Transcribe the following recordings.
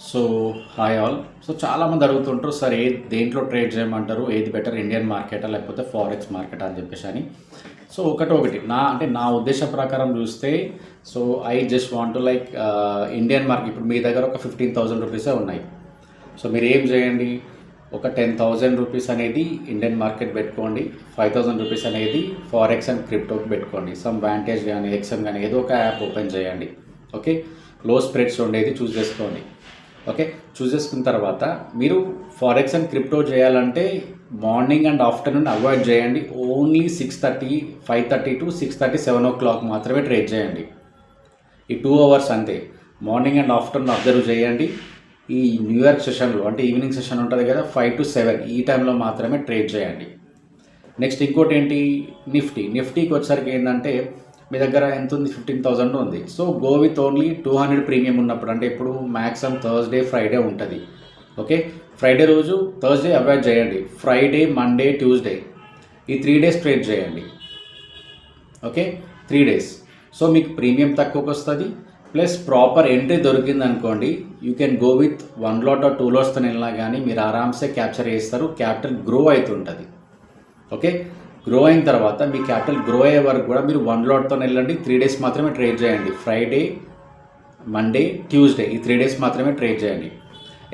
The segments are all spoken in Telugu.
So hi all. సో చాలామంది అడుగుతుంటారు, సార్ దేంట్లో ట్రేడ్ చేయమంటారు, ఏది బెటర్, ఇండియన్ మార్కెటా లేకపోతే ఫారెక్స్ మార్కెటా అని చెప్పేసి అని. సో ఒకటి నా ఉద్దేశ ప్రకారం చూస్తే, so I just want to like Indian market. ఇప్పుడు మీ దగ్గర ఒక 15,000 రూపీసే ఉన్నాయి. సో మీరు ఏం చేయండి, ఒక 10,000 రూపీస్ అనేది ఇండియన్ మార్కెట్ పెట్టుకోండి, 5,000 రూపీస్ అనేది ఫారెక్స్ అండ్ క్రిప్టోకి పెట్టుకోండి. సమ్ వాంటేజ్ కానీ ఎక్స్ఎం కానీ ఏదో ఒక యాప్ ఓపెన్ చేయండి. ఓకే, లో స్ప్రెడ్స్ ఉండేది చూస్ చేసుకోండి. ఓకే, చూస్ చేసుకున్న తర్వాత మీరు ఫారెక్స్ అండ్ క్రిప్టో చేయాలంటే మార్నింగ్ అండ్ ఆఫ్టర్నూన్ అవాయిడ్ చేయండి. ఓన్లీ 6:30, 5:30 to 6:30, 7 o'clock మాత్రమే ట్రేడ్ చేయండి. ఈ 2 hours అంతే. మార్నింగ్ అండ్ ఆఫ్టర్నూన్ అబ్జర్వ్ చేయండి. ఈ న్యూయార్క్ సెషన్లో అంటే ఈవినింగ్ సెషన్ ఉంటుంది కదా, 5 to 7 ఈ టైంలో మాత్రమే ట్రేడ్ చేయండి. నెక్స్ట్ ఇంకోటి ఏంటి, నిఫ్టీకి వచ్చేసరికి ఏంటంటే మీ దగ్గర ఎంత ఉంది, 15,000 ఉంది. So go with only 200 premium ఉన్నప్పుడు, అంటే ఇప్పుడు మ్యాక్సిమం థర్స్డే ఫ్రైడే ఉంటుంది. ఓకే, ఫ్రైడే రోజు, థర్స్డే అవాయిడ్ చేయండి. ఫ్రైడే, మండే, ట్యూస్డే ఈ 3 days ట్రేడ్ చేయండి. Okay, 3 days. సో మీకు ప్రీమియం తక్కువకి వస్తుంది, ప్లస్ ప్రాపర్ ఎంట్రీ దొరికింది అనుకోండి, you can go with 1 lot or 2 lots వెళ్ళినా కానీ మీరు ఆరామ్సే క్యాప్చర్ చేస్తారు. క్యాపిటల్ గ్రో అవుతుంటుంది. ఓకే, గ్రో అయిన తర్వాత మీ క్యాపిటల్ గ్రో అయ్యే వరకు కూడా మీరు 1 lotతో వెళ్ళండి. 3 days మాత్రమే ట్రేడ్ చేయండి. ఫ్రైడే, మండే, ట్యూస్డే ఈ 3 days మాత్రమే ట్రేడ్ చేయండి.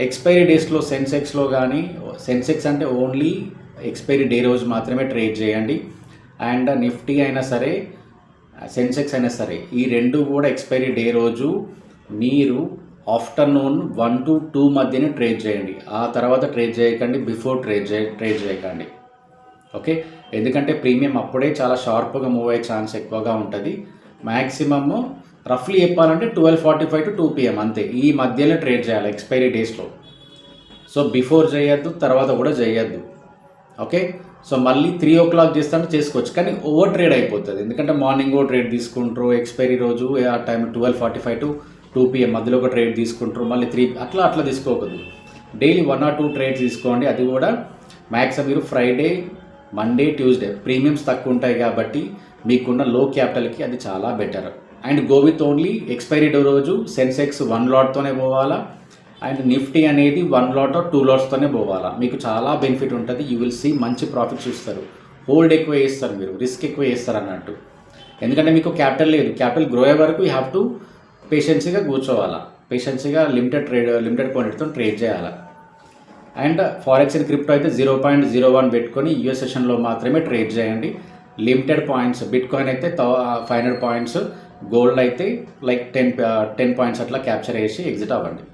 ఎక్స్పైరీ డేస్లో సెన్సెక్స్లో కానీ, సెన్సెక్స్ అంటే ఓన్లీ ఎక్స్పైరీ డే రోజు మాత్రమే ట్రేడ్ చేయండి. అండ్ నిఫ్టీ అయినా సరే, సెన్సెక్స్ అయినా సరే, ఈ రెండు కూడా ఎక్స్పైరీ డే రోజు మీరు ఆఫ్టర్నూన్ 1 to 2 మధ్యనే ట్రేడ్ చేయండి. ఆ తర్వాత ట్రేడ్ చేయకండి, బిఫోర్ ట్రేడ్ చేయకండి. ఓకే, ఎందుకంటే ప్రీమియం అప్పుడే చాలా షార్ప్గా మూవ్ అయ్యే ఛాన్స్ ఎక్కువగా ఉంటుంది. మ్యాక్సిమమ్ రఫ్లీ చెప్పాలంటే 12:45 to 2 PM అంతే. ఈ మధ్యలో ట్రేడ్ చేయాలి ఎక్స్పైరీ డేస్లో. సో బిఫోర్ చేయొద్దు, తర్వాత కూడా చేయొద్దు. ఓకే, సో మళ్ళీ 3 o'clock చేస్తాను చేసుకోవచ్చు, కానీ ఓవర్ ట్రేడ్ అయిపోతుంది. ఎందుకంటే మార్నింగ్ ఓ ట్రేడ్ తీసుకుంటారు, ఎక్స్పైరీ రోజు ఆ టైం 12:45 to 2 PM మధ్యలో ఒక ట్రేడ్ తీసుకుంటారు, మళ్ళీ 3 అట్లా తీసుకోకూడదు. డైలీ 1 or 2 ట్రేడ్స్ తీసుకోండి. అది కూడా మ్యాక్సిమం మీరు ఫ్రైడే, మండే, ట్యూస్డే ప్రీమియమ్స్ తక్కువ ఉంటాయి కాబట్టి మీకున్న లో క్యాపిటల్కి అది చాలా better. And go with only expiry day రోజు సెన్సెక్స్ 1 lotతోనే పోవాలా, అండ్ నిఫ్టీ అనేది 1 lot or 2 lotsతోనే పోవాలా. మీకు చాలా బెనిఫిట్ ఉంటుంది. యూ విల్ సీ మంచి ప్రాఫిట్స్ చూస్తారు. హోల్డ్ ఎక్కువ చేస్తారు, మీరు రిస్క్ ఎక్కువ చేస్తారు అన్నట్టు. ఎందుకంటే మీకు క్యాపిటల్ లేదు. క్యాపిటల్ గ్రో అయ్యే వరకు యూ హ్యావ్ టు పేషెన్సీగా కూర్చోవాలా, పేషెన్సీగా లిమిటెడ్ క్వాంటిటీతో ట్రేడ్ చేయాలా. అండ్ ఫారెక్స్ అండ్ క్రిప్టో అయితే 0.01 పెట్టుకొని యూఎస్ సెషన్లో మాత్రమే ట్రేడ్ చేయండి. లిమిటెడ్ పాయింట్స్, బిట్ కాయిన్ అయితే 500 points, గోల్డ్ అయితే లైక్ 10 points అట్లా క్యాప్చర్ చేసి ఎగ్జిట్ అవ్వండి.